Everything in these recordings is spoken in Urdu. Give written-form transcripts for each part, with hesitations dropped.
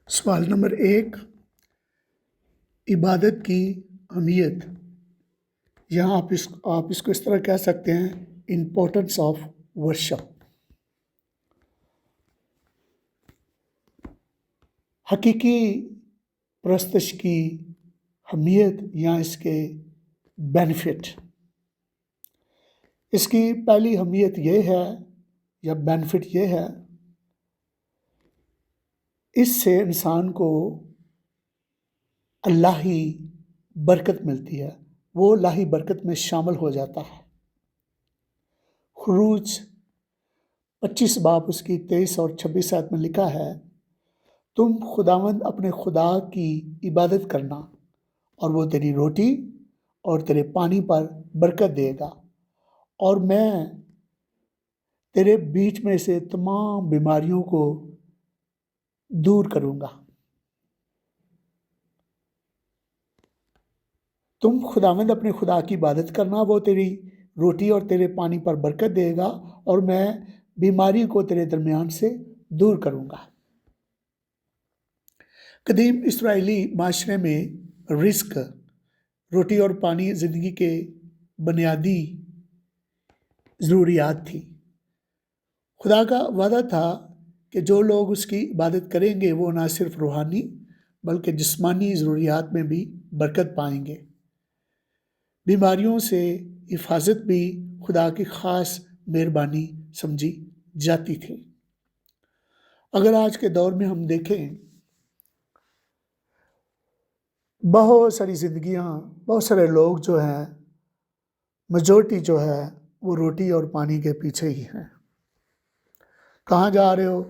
سوال نمبر 1، عبادت کی اہمیت۔ یہاں آپ اس کو اس طرح کہہ سکتے ہیں، امپورٹنس آف ورشپ۔ حقیقی پرستش کی اہمیت یا اس کے بینیفٹ۔ اس کی پہلی اہمیت یہ ہے یا بینیفٹ یہ ہے، اس سے انسان کو الہی برکت ملتی ہے، وہ الہی برکت میں شامل ہو جاتا ہے۔ خروج 25 باب اس کی 23 اور 26 آیت میں لکھا ہے، تم خداوند اپنے خدا کی عبادت کرنا اور وہ تیری روٹی اور تیرے پانی پر برکت دے گا، اور میں تیرے بیچ میں سے تمام بیماریوں کو دور کروں گا۔ تم خداوند اپنے خدا کی عبادت کرنا، وہ تیری روٹی اور تیرے پانی پر برکت دے گا، اور میں بیماری کو تیرے درمیان سے دور کروں گا۔ قدیم اسرائیلی معاشرے میں رزق، روٹی اور پانی زندگی کے بنیادی ضروریات تھی۔ خدا کا وعدہ تھا کہ جو لوگ اس کی عبادت کریں گے وہ نہ صرف روحانی بلکہ جسمانی ضروریات میں بھی برکت پائیں گے۔ بیماریوں سے حفاظت بھی خدا کی خاص مہربانی سمجھی جاتی تھی۔ اگر آج کے دور میں ہم دیکھیں، بہت ساری زندگیاں، بہت سارے لوگ جو ہیں، میجورٹی جو ہے وہ روٹی اور پانی کے پیچھے ہی ہیں۔ کہاں جا رہے ہو؟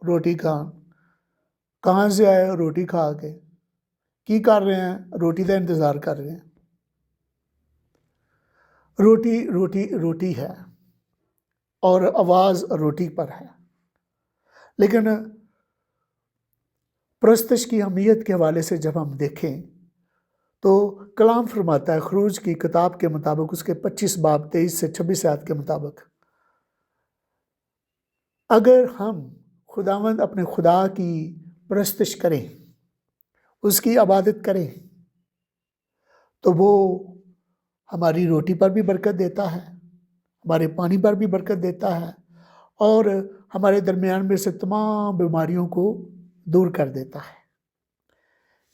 روٹی کہاں سے آئے ہو؟ روٹی کھا کے کی کر رہے ہیں؟ روٹی کا انتظار کر رہے ہیں۔ روٹی روٹی روٹی ہے اور آواز روٹی پر ہے۔ لیکن پرستش کی اہمیت کے حوالے سے جب ہم دیکھیں تو کلام فرماتا ہے، خروج کی کتاب کے مطابق اس کے 25 باب 23 سے 26 آیت کے مطابق، اگر ہم خداوند اپنے خدا کی پرستش کریں، اس کی عبادت کریں، تو وہ ہماری روٹی پر بھی برکت دیتا ہے، ہمارے پانی پر بھی برکت دیتا ہے، اور ہمارے درمیان میں سے تمام بیماریوں کو دور کر دیتا ہے۔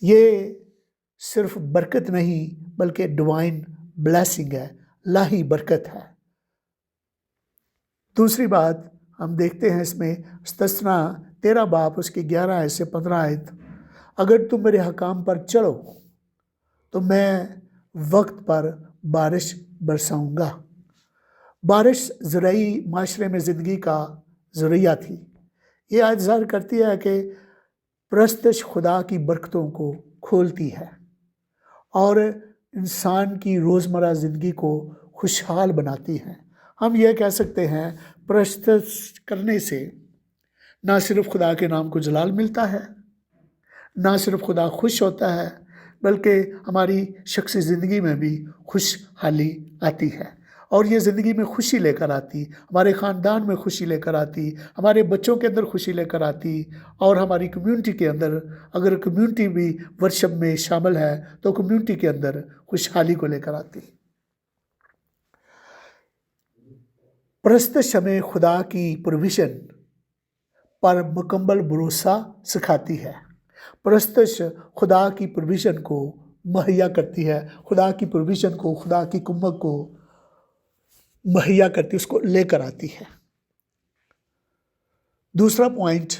یہ صرف برکت نہیں بلکہ ڈیوائن بلیسنگ ہے، الہی برکت ہے۔ دوسری بات ہم دیکھتے ہیں اس میں استثنا 13 باب اس کی 11 آیت سے 15 آیت، اگر تم میرے حکام پر چلو تو میں وقت پر بارش برساؤں گا۔ بارش زرعی معاشرے میں زندگی کا ذریعہ تھی۔ یہ آیت ظاہر کرتی ہے کہ پرستش خدا کی برکتوں کو کھولتی ہے اور انسان کی روزمرہ زندگی کو خوشحال بناتی ہے۔ ہم یہ کہہ سکتے ہیں، پرستش کرنے سے نہ صرف خدا کے نام کو جلال ملتا ہے، نہ صرف خدا خوش ہوتا ہے، بلکہ ہماری شخصی زندگی میں بھی خوشحالی آتی ہے، اور یہ زندگی میں خوشی لے کر آتی، ہمارے خاندان میں خوشی لے کر آتی، ہمارے بچوں کے اندر خوشی لے کر آتی، اور ہماری کمیونٹی کے اندر، اگر کمیونٹی بھی ورشپ میں شامل ہے تو کمیونٹی کے اندر خوشحالی کو لے کر آتی۔ پرستش ہمیں خدا کی پروویژن پر مکمل بھروسہ سکھاتی ہے۔ پرستش خدا کی پروویژن کو مہیا کرتی ہے، خدا کی پروویژن کو، خدا کی کمک کو مہیا کرتی، اس کو لے کر آتی ہے۔ دوسرا پوائنٹ،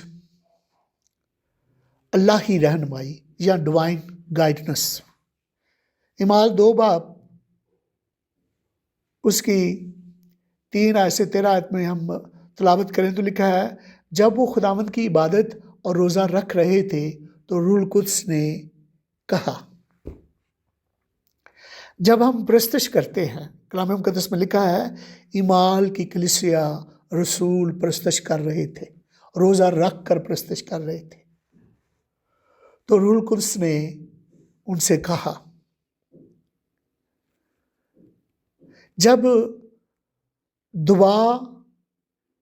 الہی رہنمائی یا ڈیوائن گائیڈنس۔ اعمال 2 باب اس کی 3 آیت سے 13 آیت میں ہم تلاوت کریں تو لکھا ہے، جب وہ خداوند کی عبادت اور روزہ رکھ رہے تھے تو روح القدس نے کہا۔ جب ہم پرستش کرتے ہیں، کلام مقدس میں لکھا ہے، اعمال کی کلیسیا رسول پرستش کر رہے تھے، روزہ رکھ کر پرستش کر رہے تھے، تو روح القدس نے ان سے کہا۔ جب دعا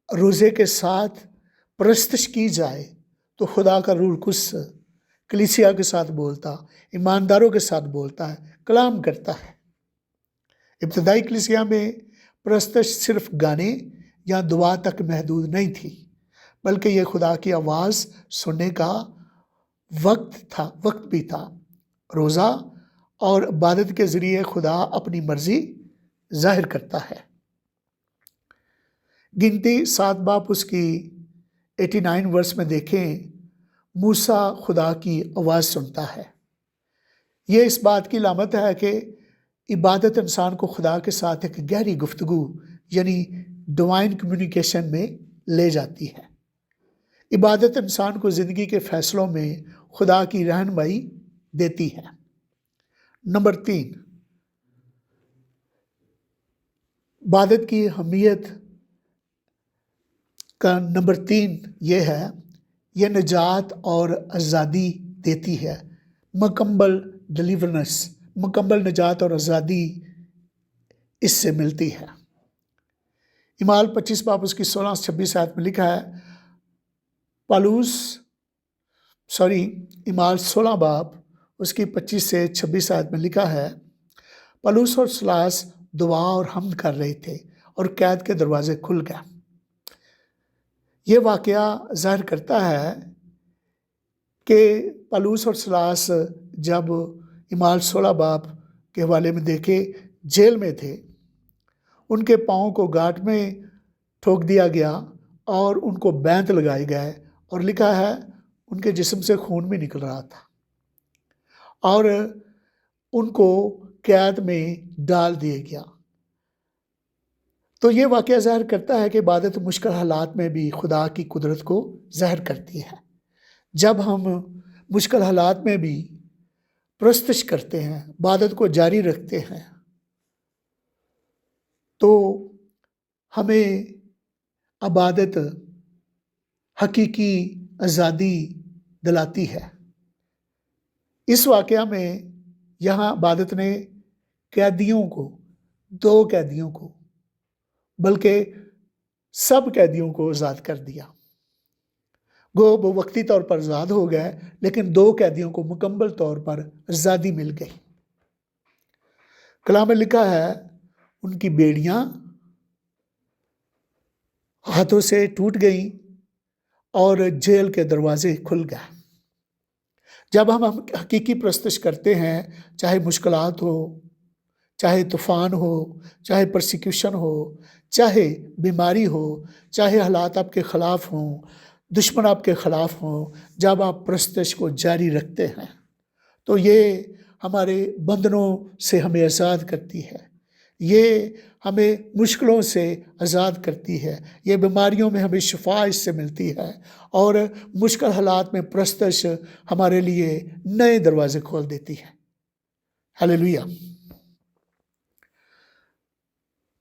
روزے کے ساتھ پرستش کی جائے تو خدا کا روح القدس کلیسیا کے ساتھ بولتا، ایمانداروں کے ساتھ بولتا ہے، کلام کرتا ہے۔ ابتدائی کلیسیا میں پرستش صرف گانے یا دعا تک محدود نہیں تھی، بلکہ یہ خدا کی آواز سننے کا وقت بھی تھا۔ روزہ اور عبادت کے ذریعے خدا اپنی مرضی ظاہر کرتا ہے۔ گنتی 7 باب اس کی 89 ورس میں دیکھیں، موسیٰ خدا کی آواز سنتا ہے۔ یہ اس بات کی علامت ہے کہ عبادت انسان کو خدا کے ساتھ ایک گہری گفتگو یعنی ڈیوائن کمیونیکیشن میں لے جاتی ہے۔ عبادت انسان کو زندگی کے فیصلوں میں خدا کی رہنمائی دیتی ہے۔ نمبر 3، عبادت کی اہمیت کا نمبر 3 یہ ہے، یہ نجات اور آزادی دیتی ہے۔ مکمل ڈیلیورنس، مکمل نجات اور آزادی اس سے ملتی ہے۔ اعمال 25 باب اس کی 16-26 آیت میں لکھا ہے، اعمال 16 باب اس کی 25 سے 26 آیت میں لکھا ہے، پولس اور سلاس دعا اور حمد کر رہے تھے اور قید کے دروازے کھل گئے۔ یہ واقعہ ظاہر کرتا ہے کہ پولس اور سلاس جب اعمال 16 باب کے حوالے میں دیکھے جیل میں تھے، ان کے پاؤں کو گاٹ میں ٹھوک دیا گیا اور ان کو بینت لگائے گئے، اور لکھا ہے ان کے جسم سے خون بھی نکل رہا تھا اور ان کو قید میں ڈال دیا گیا۔ تو یہ واقعہ ظاہر کرتا ہے کہ عبادت مشکل حالات میں بھی خدا کی قدرت کو ظاہر کرتی ہے۔ جب ہم مشکل حالات میں بھی پرستش کرتے ہیں، عبادت کو جاری رکھتے ہیں، تو ہمیں عبادت حقیقی آزادی دلاتی ہے۔ اس واقعہ میں یہاں عبادت نے قیدیوں کو، 2 قیدیوں کو، بلکہ سب قیدیوں کو آزاد کر دیا۔ وہ وقتی طور پر آزاد ہو گئے، لیکن 2 قیدیوں کو مکمل طور پر آزادی مل گئی۔ کلام میں لکھا ہے ان کی بیڑیاں ہاتھوں سے ٹوٹ گئیں اور جیل کے دروازے کھل گئے۔ جب ہم حقیقی پرستش کرتے ہیں، چاہے مشکلات ہو، چاہے طوفان ہو، چاہے پرسیکیوشن ہو، چاہے بیماری ہو، چاہے حالات آپ کے خلاف ہوں، دشمن آپ کے خلاف ہوں، جب آپ پرستش کو جاری رکھتے ہیں تو یہ ہمارے بندنوں سے ہمیں آزاد کرتی ہے، یہ ہمیں مشکلوں سے آزاد کرتی ہے، یہ بیماریوں میں ہمیں شفا اس سے ملتی ہے، اور مشکل حالات میں پرستش ہمارے لیے نئے دروازے کھول دیتی ہے۔ ہلیلویہ۔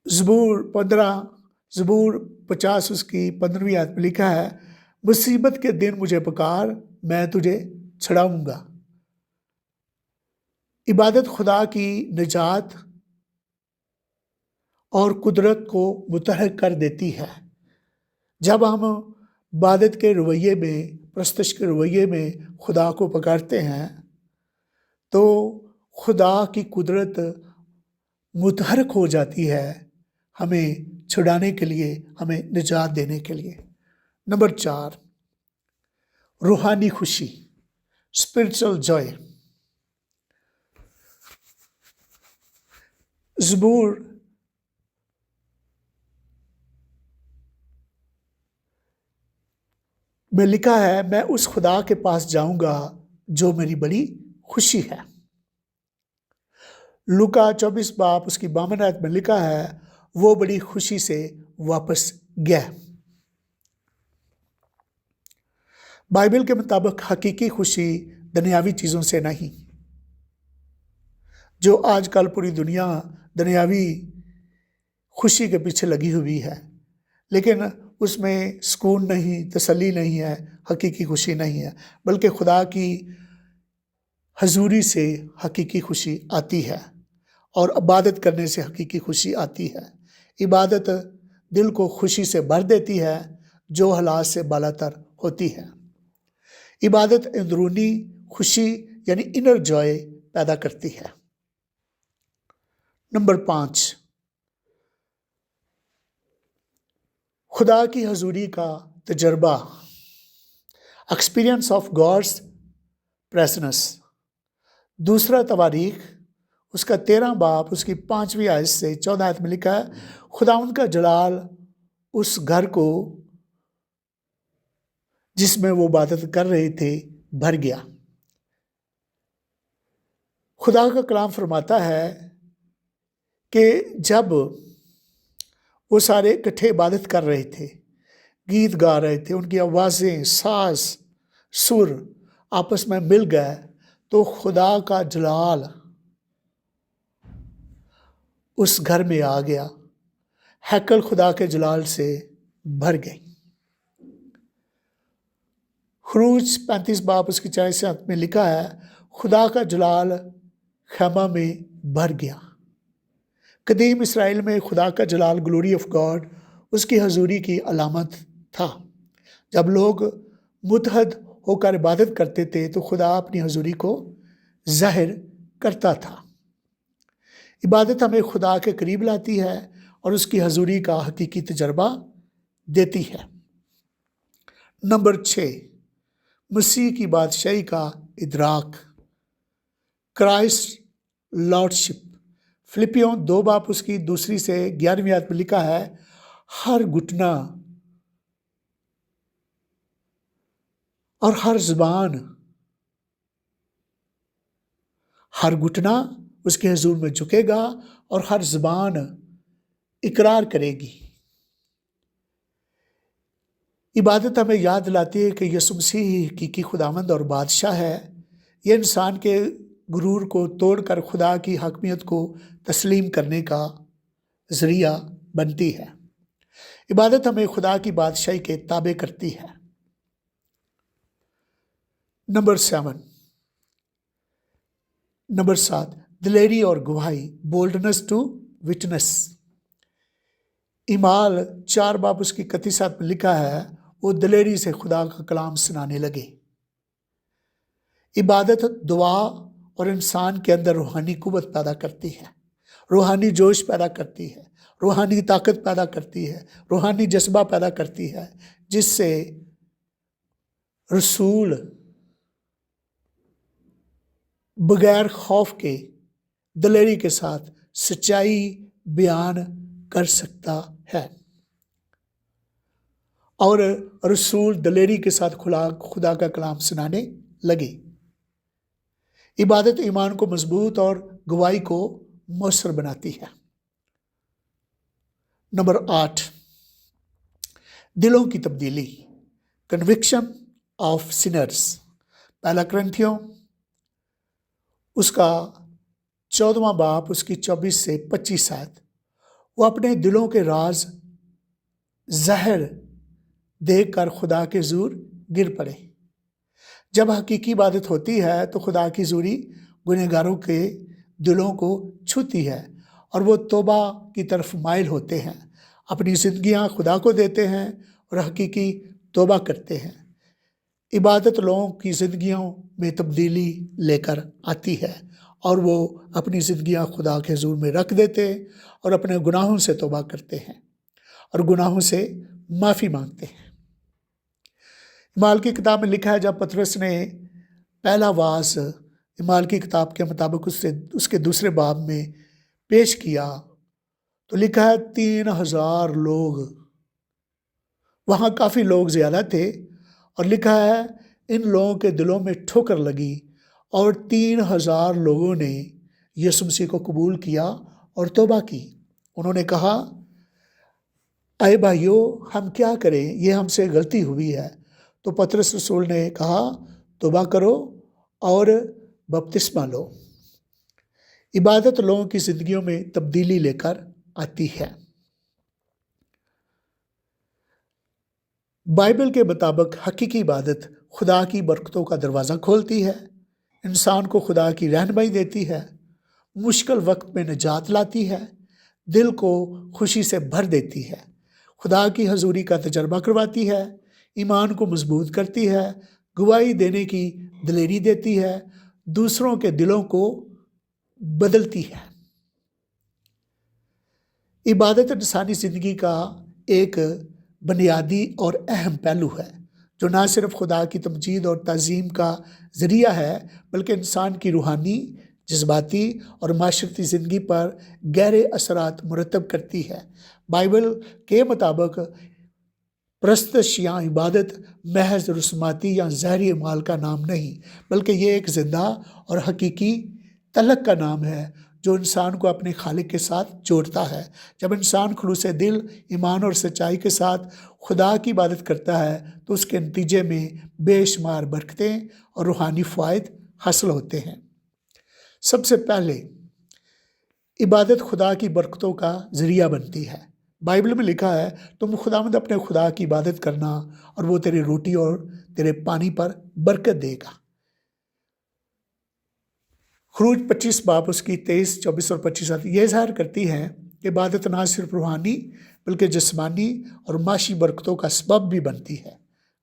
زبور 50 اس کی 15ویں آیت میں لکھا ہے، مصیبت کے دن مجھے پکار، میں تجھے چھڑاؤں گا۔ عبادت خدا کی نجات اور قدرت کو متحرک کر دیتی ہے۔ جب ہم عبادت کے رویے میں، پرستش کے رویے میں خدا کو پکارتے ہیں تو خدا کی قدرت متحرک ہو جاتی ہے ہمیں چھڑانے کے لیے، ہمیں نجات دینے کے لیے۔ نمبر 4، روحانی خوشی، اسپرچل جوائے۔ زبور میں لکھا ہے، میں اس خدا کے پاس جاؤں گا جو میری بڑی خوشی ہے۔ لوکا 24 باب اس کی 52 آیت میں لکھا ہے، وہ بڑی خوشی سے واپس گیا۔ بائبل کے مطابق حقیقی خوشی دنیاوی چیزوں سے نہیں، جو آج کل پوری دنیا دنیاوی خوشی کے پیچھے لگی ہوئی ہے، لیکن اس میں سکون نہیں، تسلی نہیں ہے، حقیقی خوشی نہیں ہے، بلکہ خدا کی حضوری سے حقیقی خوشی آتی ہے، اور عبادت کرنے سے حقیقی خوشی آتی ہے۔ عبادت دل کو خوشی سے بھر دیتی ہے جو حالات سے بالا تر ہوتی ہے۔ عبادت اندرونی خوشی یعنی انر جوائے پیدا کرتی ہے۔ نمبر 5، خدا کی حضوری کا تجربہ، ایکسپیرئنس آف گاڈس پریزنس۔ دوسرا تواریخ اس کا 13 باب اس کی 5ویں آیت سے 14 آیت میں لکھا ہے، خداوند کا جلال اس گھر کو جس میں وہ عبادت کر رہے تھے بھر گیا۔ خدا کا کلام فرماتا ہے کہ جب وہ سارے اکٹھے عبادت کر رہے تھے، گیت گا رہے تھے، ان کی آوازیں، ساز، سر آپس میں مل گئے تو خدا کا جلال اس گھر میں آ گیا، ہیکل خدا کے جلال سے بھر گئی۔ خروج 35 باب اس کی 40 آیت میں لکھا ہے، خدا کا جلال خیمہ میں بھر گیا۔ قدیم اسرائیل میں خدا کا جلال، گلوری آف گاڈ، اس کی حضوری کی علامت تھا۔ جب لوگ متحد ہو کر عبادت کرتے تھے تو خدا اپنی حضوری کو ظاہر کرتا تھا۔ عبادت ہمیں خدا کے قریب لاتی ہے اور اس کی حضوری کا حقیقی تجربہ دیتی ہے۔ نمبر 6، مسیح کی بادشاہی کا ادراک، کرائسٹ لارڈشپ۔ فلپیوں 2 باب اس کی 2 سے 11 آیت میں لکھا ہے، ہر گھٹنا اور ہر زبان، ہر گھٹنا اس کے حضور میں جھکے گا اور ہر زبان اقرار کرے گی۔ عبادت ہمیں یاد دلاتی ہے کہ یسوع مسیح حقیقی خداوند اور بادشاہ ہے۔ یہ انسان کے غرور کو توڑ کر خدا کی حاکمیت کو تسلیم کرنے کا ذریعہ بنتی ہے۔ عبادت ہمیں خدا کی بادشاہی کے تابع کرتی ہے۔ نمبر 7، دلیری اور گواہی، بولڈنس ٹو وٹنس۔ اعمال 4 باب اس کی 31 آیت میں لکھا ہے، وہ دلیری سے خدا کا کلام سنانے لگے۔ عبادت دعا اور انسان کے اندر روحانی قوت پیدا کرتی ہے، روحانی جوش پیدا کرتی ہے، روحانی طاقت پیدا کرتی ہے، روحانی جذبہ پیدا کرتی ہے، جس سے رسول بغیر خوف کے دلیری کے ساتھ سچائی بیان کر سکتا ہے، اور رسول دلیری کے ساتھ خدا کا کلام سنانے لگے۔ عبادت ایمان کو مضبوط اور گواہی کو مؤثر بناتی ہے۔ نمبر 8، دلوں کی تبدیلی، کنوکشن آف سینرز۔ پہلا کرنتھیوں اس کا 14واں باب اس کی 24 سے 25 آیت، وہ اپنے دلوں کے راز ظاہر دیکھ کر خدا کے حضور گر پڑے۔ جب حقیقی عبادت ہوتی ہے تو خدا کی حضوری گنہگاروں کے دلوں کو چھوتی ہے اور وہ توبہ کی طرف مائل ہوتے ہیں، اپنی زندگیاں خدا کو دیتے ہیں اور حقیقی توبہ کرتے ہیں۔ عبادت لوگوں کی زندگیوں میں تبدیلی لے کر آتی ہے اور وہ اپنی زندگیاں خدا کے حضور میں رکھ دیتے ہیں اور اپنے گناہوں سے توبہ کرتے ہیں اور گناہوں سے معافی مانگتے ہیں۔ اعمال کی کتاب میں لکھا ہے، جب پطرس نے پہلا واعظ اعمال کی کتاب کے مطابق اس کے 2 باب میں پیش کیا تو لکھا ہے 3000 لوگ، وہاں کافی لوگ زیادہ تھے، اور لکھا ہے ان لوگوں کے دلوں میں ٹھوکر لگی اور 3000 لوگوں نے یسوع مسیح کو قبول کیا اور توبہ کی۔ انہوں نے کہا، اے بھائیو، ہم کیا کریں، یہ ہم سے غلطی ہوئی ہے۔ تو پطرس رسول نے کہا، توبہ کرو اور بپتسمہ لو۔ عبادت لوگوں کی زندگیوں میں تبدیلی لے کر آتی ہے۔ بائبل کے مطابق حقیقی عبادت خدا کی برکتوں کا دروازہ کھولتی ہے، انسان کو خدا کی رہنمائی دیتی ہے، مشکل وقت میں نجات لاتی ہے، دل کو خوشی سے بھر دیتی ہے، خدا کی حضوری کا تجربہ کرواتی ہے، ایمان کو مضبوط کرتی ہے، گواہی دینے کی دلیری دیتی ہے، دوسروں کے دلوں کو بدلتی ہے۔ عبادت انسانی زندگی کا ایک بنیادی اور اہم پہلو ہے جو نہ صرف خدا کی تمجید اور تعظیم کا ذریعہ ہے بلکہ انسان کی روحانی، جذباتی اور معاشرتی زندگی پر گہرے اثرات مرتب کرتی ہے۔ بائبل کے مطابق پرستش یا عبادت محض رسوماتی یا ظاہری اعمال کا نام نہیں، بلکہ یہ ایک زندہ اور حقیقی تعلق کا نام ہے جو انسان کو اپنے خالق کے ساتھ جوڑتا ہے۔ جب انسان خلوص دل، ایمان اور سچائی کے ساتھ خدا کی عبادت کرتا ہے تو اس کے نتیجے میں بے شمار برکتیں اور روحانی فوائد حاصل ہوتے ہیں۔ سب سے پہلے عبادت خدا کی برکتوں کا ذریعہ بنتی ہے۔ بائبل میں لکھا ہے، تم خداوند اپنے خدا کی عبادت کرنا اور وہ تیری روٹی اور تیرے پانی پر برکت دے گا۔ خروج 25 باب اس کی 23، 24 اور 25 آیت یہ ظاہر کرتی ہے کہ عبادت نہ صرف روحانی بلکہ جسمانی اور معاشی برکتوں کا سبب بھی بنتی ہے۔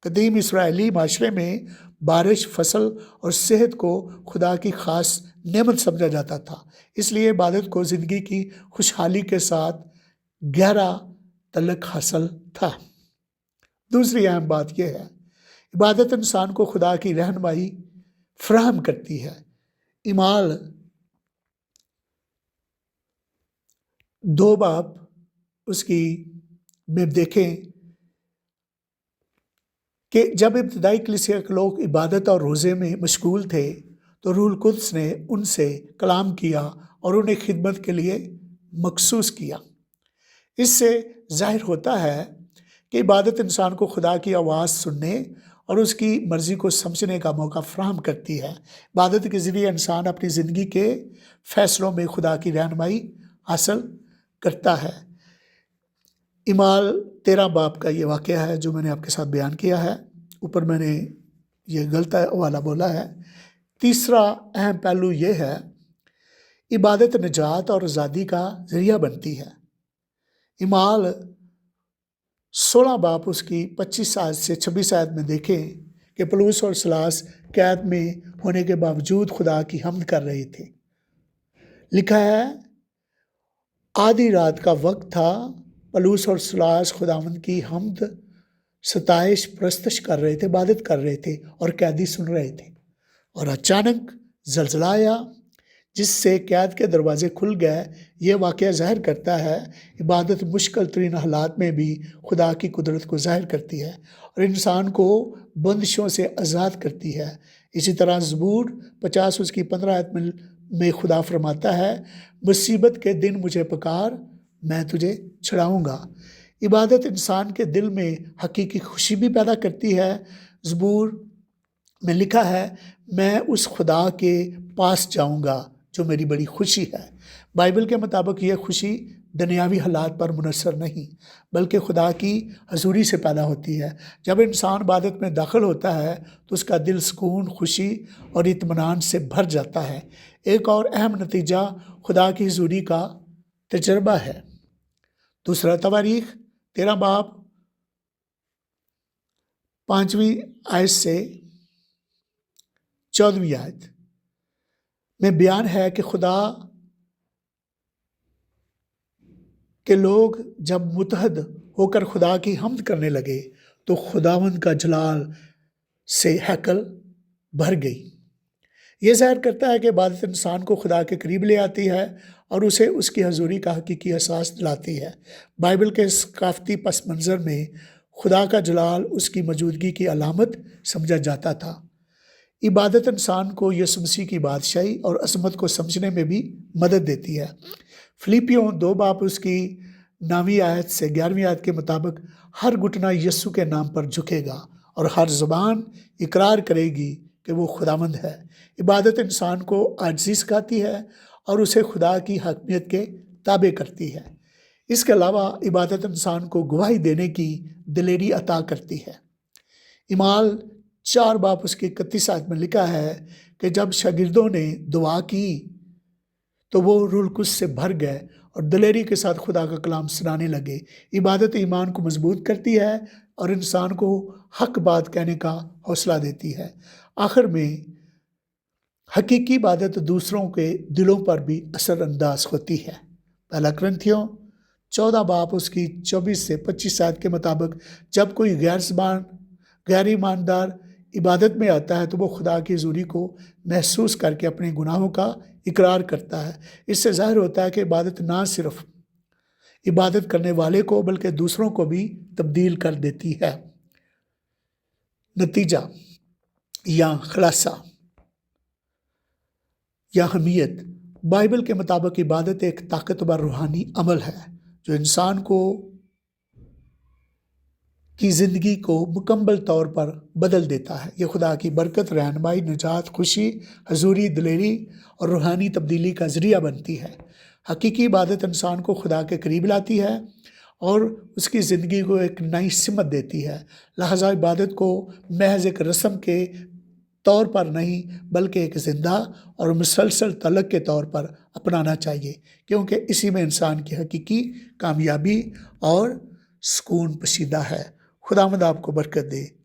قدیم اسرائیلی معاشرے میں بارش، فصل اور صحت کو خدا کی خاص نعمت سمجھا جاتا تھا، اس لیے عبادت کو زندگی کی خوشحالی کے ساتھ گہرا تعلق حاصل تھا۔ دوسری اہم بات یہ ہے، عبادت انسان کو خدا کی رہنمائی فراہم کرتی ہے۔ اعمال 2 باب اس کی میں دیکھیں کہ جب ابتدائی کلیسیا کے لوگ عبادت اور روزے میں مشغول تھے تو روح القدس نے ان سے کلام کیا اور انہیں خدمت کے لیے مخصوص کیا۔ اس سے ظاہر ہوتا ہے کہ عبادت انسان کو خدا کی آواز سننے اور اس کی مرضی کو سمجھنے کا موقع فراہم کرتی ہے۔ عبادت کے ذریعے انسان اپنی زندگی کے فیصلوں میں خدا کی رہنمائی حاصل کرتا ہے۔ اعمال 13 باب کا یہ واقعہ ہے جو میں نے آپ کے ساتھ بیان کیا ہے۔ اوپر میں نے یہ غلط حوالہ بولا ہے۔ تیسرا اہم پہلو یہ ہے، عبادت نجات اور آزادی کا ذریعہ بنتی ہے۔ اعمال 16 باب اس کی 25 آیت سے 26 آیت میں دیکھیں کہ پولس اور سلاس قید میں ہونے کے باوجود خدا کی حمد کر رہے تھے۔ لکھا ہے، آدھی رات کا وقت تھا، پولس اور سلاس خداوند کی حمد، ستائش، پرستش کر رہے تھے، عبادت کر رہے تھے اور قیدی سن رہے تھے، اور اچانک زلزلہ آیا جس سے قید کے دروازے کھل گئے۔ یہ واقعہ ظاہر کرتا ہے عبادت مشکل ترین حالات میں بھی خدا کی قدرت کو ظاہر کرتی ہے اور انسان کو بندشوں سے آزاد کرتی ہے۔ اسی طرح زبور 50 اس کی 15 آیت میں خدا فرماتا ہے، مصیبت کے دن مجھے پکار، میں تجھے چھڑاؤں گا۔ عبادت انسان کے دل میں حقیقی خوشی بھی پیدا کرتی ہے۔ زبور میں لکھا ہے، میں اس خدا کے پاس جاؤں گا جو میری بڑی خوشی ہے۔ بائبل کے مطابق یہ خوشی دنیاوی حالات پر منحصر نہیں بلکہ خدا کی حضوری سے پیدا ہوتی ہے۔ جب انسان عبادت میں داخل ہوتا ہے تو اس کا دل سکون، خوشی اور اطمینان سے بھر جاتا ہے۔ ایک اور اہم نتیجہ خدا کی حضوری کا تجربہ ہے۔ دوسرا تواریخ 13 باب 5ویں آیت سے 14ویں آیت میں بیان ہے کہ خدا کے لوگ جب متحد ہو کر خدا کی حمد کرنے لگے تو خداوند کا جلال سے ہیکل بھر گئی۔ یہ ظاہر کرتا ہے کہ عبادت انسان کو خدا کے قریب لے آتی ہے اور اسے اس کی حضوری کا حقیقی احساس دلاتی ہے۔ بائبل کے ثقافتی پس منظر میں خدا کا جلال اس کی موجودگی کی علامت سمجھا جاتا تھا۔ عبادت انسان کو یسوع مسیح کی بادشاہی اور عظمت کو سمجھنے میں بھی مدد دیتی ہے۔ فلیپیوں 2 باب اس کی 9ویں آیت سے 11ویں آیت کے مطابق ہر گھٹنا یسوع کے نام پر جھکے گا اور ہر زبان اقرار کرے گی کہ وہ خداوند ہے۔ عبادت انسان کو عاجزی سکھاتی ہے اور اسے خدا کی حاکمیت کے تابع کرتی ہے۔ اس کے علاوہ عبادت انسان کو گواہی دینے کی دلیری عطا کرتی ہے۔ اعمال 4 باب اس کی 31 آیت میں لکھا ہے کہ جب شاگردوں نے دعا کی تو وہ روح القدس سے بھر گئے اور دلیری کے ساتھ خدا کا کلام سنانے لگے۔ عبادت ایمان کو مضبوط کرتی ہے اور انسان کو حق بات کہنے کا حوصلہ دیتی ہے۔ آخر میں حقیقی عبادت دوسروں کے دلوں پر بھی اثر انداز ہوتی ہے۔ پہلا کرنتھیوں 14 باب اس کی 24 سے 25 آیت کے مطابق جب کوئی غیر ایماندار عبادت میں آتا ہے تو وہ خدا کی حضوری کو محسوس کر کے اپنے گناہوں کا اقرار کرتا ہے۔ اس سے ظاہر ہوتا ہے کہ عبادت نہ صرف عبادت کرنے والے کو بلکہ دوسروں کو بھی تبدیل کر دیتی ہے۔ نتیجہ یا خلاصہ یا اہمیت، بائبل کے مطابق عبادت ایک طاقتور روحانی عمل ہے جو انسان کی زندگی کو مکمل طور پر بدل دیتا ہے۔ یہ خدا کی برکت، رہنمائی، نجات، خوشی، حضوری، دلیری اور روحانی تبدیلی کا ذریعہ بنتی ہے۔ حقیقی عبادت انسان کو خدا کے قریب لاتی ہے اور اس کی زندگی کو ایک نئی سمت دیتی ہے۔ لہذا عبادت کو محض ایک رسم کے طور پر نہیں بلکہ ایک زندہ اور مسلسل تعلق کے طور پر اپنانا چاہیے، کیونکہ اسی میں انسان کی حقیقی کامیابی اور سکون پوشیدہ ہے۔ خداوند آپ کو برکت دے۔